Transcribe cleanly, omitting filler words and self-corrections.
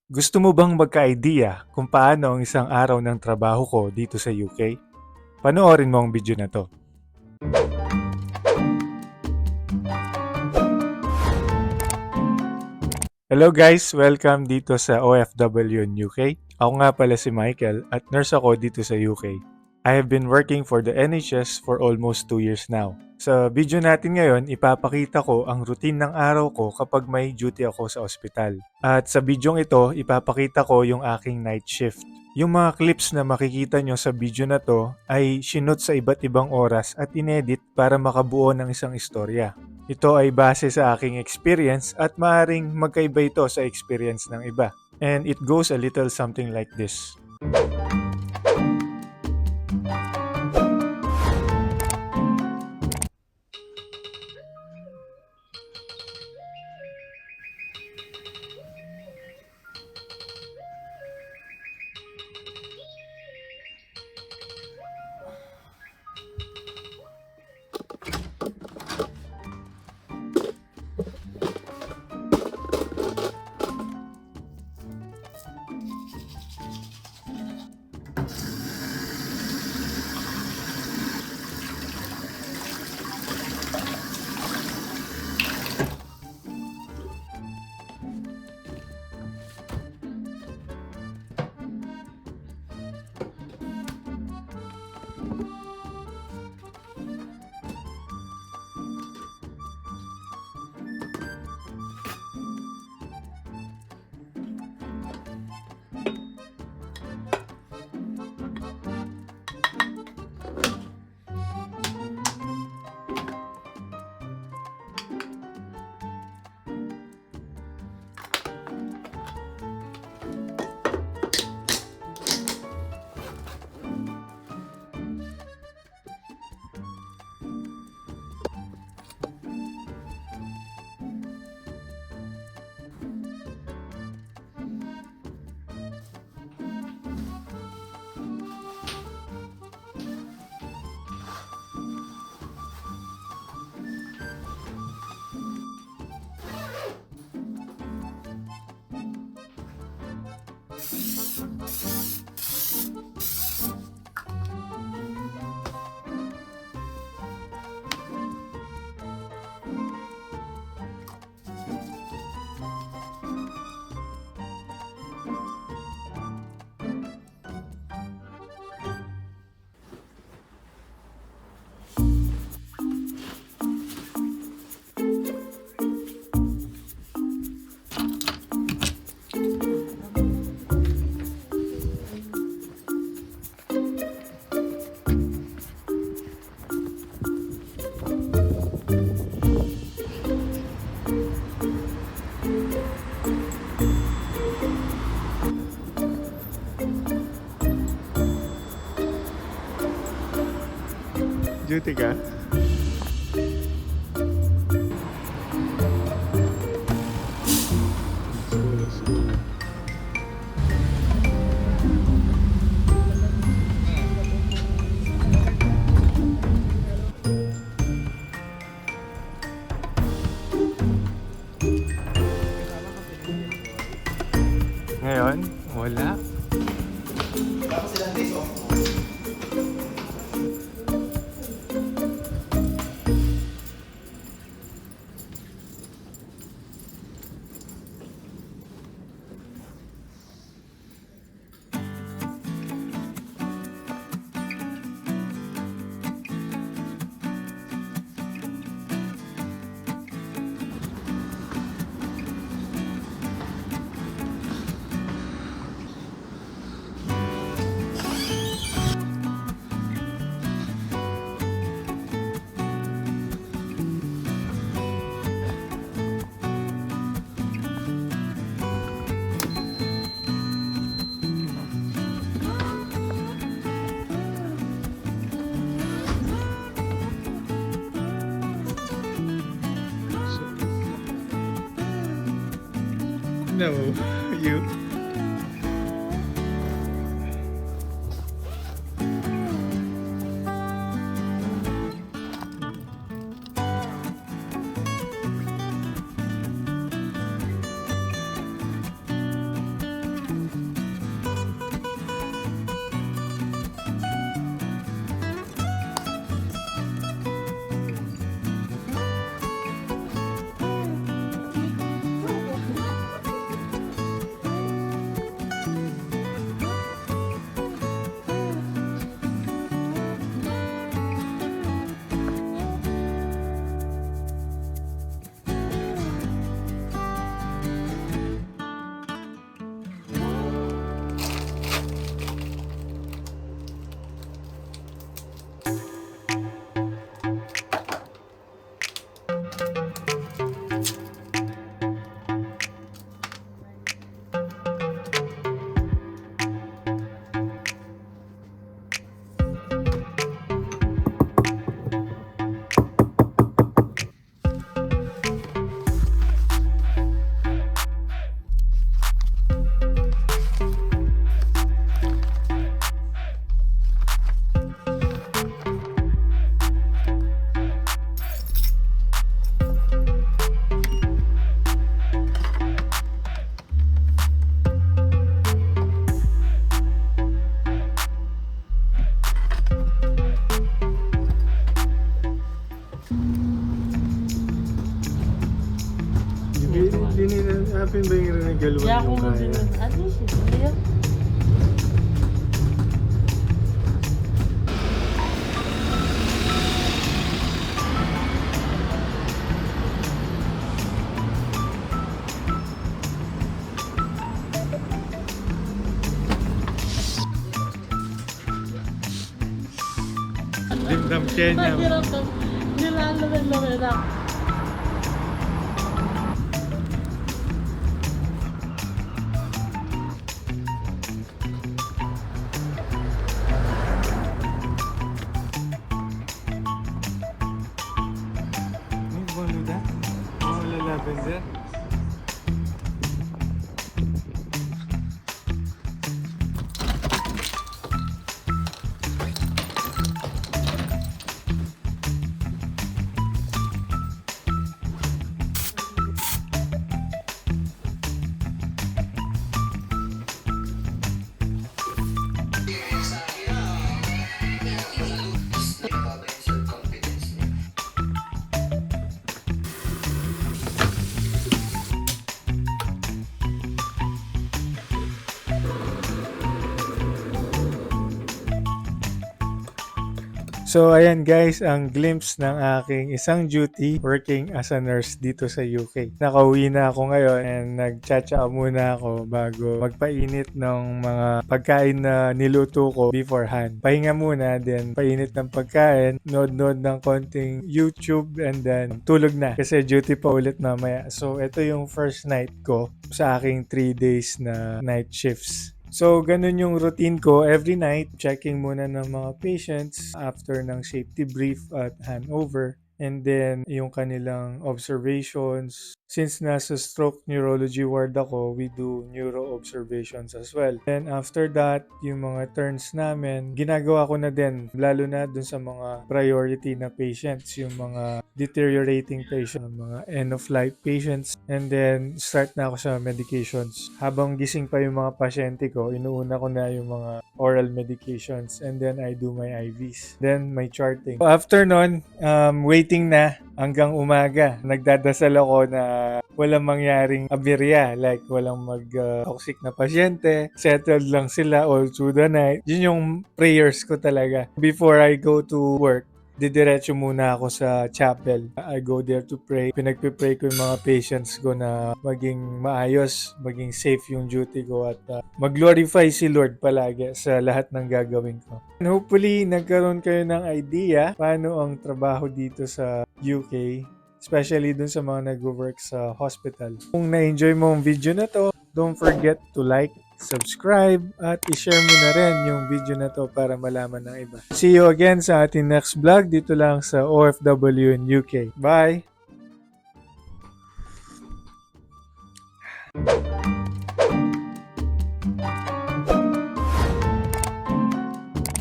Gusto mo bang magka-idea kung paano ang isang araw ng trabaho ko dito sa UK? Panoorin mo ang video na to. Hello guys! Welcome dito sa OFW in UK. Ako nga pala si Michael at nurse ako dito sa UK. I have been working for the NHS for almost 2 years now. Sa video natin ngayon, ipapakita ko ang routine ng araw ko kapag may duty ako sa ospital. At sa bidyong ito, ipapakita ko yung aking night shift. Yung mga clips na makikita nyo sa video na to ay sinot sa iba't ibang oras at inedit para makabuo ng isang istorya. Ito ay base sa aking experience at maaring magkaiba ito sa experience ng iba. And it goes a little something like this. Duty ka? Ngayon, wala. No, you. akin ba yung rinigaluan Kaya ako yung mo din. kaya? Ano siya? Dimdam Kenya. Mahirap ang nilalawin na. May boluda? Wala lavender? So ayan guys, ang glimpse ng aking isang duty working as a nurse dito sa UK. Nakauwi na ako ngayon and nagtsatsa muna ako bago magpainit ng mga pagkain na niluto ko beforehand. Pahinga muna, then painit ng pagkain, nod-nod ng konting YouTube, and then tulog na kasi duty pa ulit mamaya. So ito yung first night ko sa aking 3 days na night shifts. So, ganun yung routine ko every night. Checking muna ng mga patients after ng safety brief at handover. And then, yung kanilang observations. Since nasa stroke neurology ward ako, we do neuro observations as well. Then, after that, yung mga turns namin, ginagawa ko na din. Lalo na dun sa mga priority na patients. Yung mga deteriorating patients, mga end-of-life patients. And then, start na ako sa medications. Habang gising pa yung mga pasyente ko, inuuna ko na yung mga oral medications. And then, I do my IVs. Then, my charting. So, after nun, waiting na hanggang umaga. Nagdadasal ako na walang mangyaring aberya. Like, walang mag-toxic na pasyente. Settled lang sila all through the night. Yun yung prayers ko talaga. Before I go to work, didiretso muna ako sa chapel. I go there to pray. Pinagpipray ko yung mga patients ko na maging maayos, maging safe yung duty ko at mag-glorify si Lord palagi sa lahat ng gagawin ko. And hopefully, nagkaroon kayo ng idea paano ang trabaho dito sa UK, especially dun sa mga nag-work sa hospital. Kung na-enjoy mo ang video na to, don't forget to like, subscribe, at i-share mo na rin yung video na to para malaman ng iba. See you again sa ating next vlog dito lang sa OFW in UK. Bye!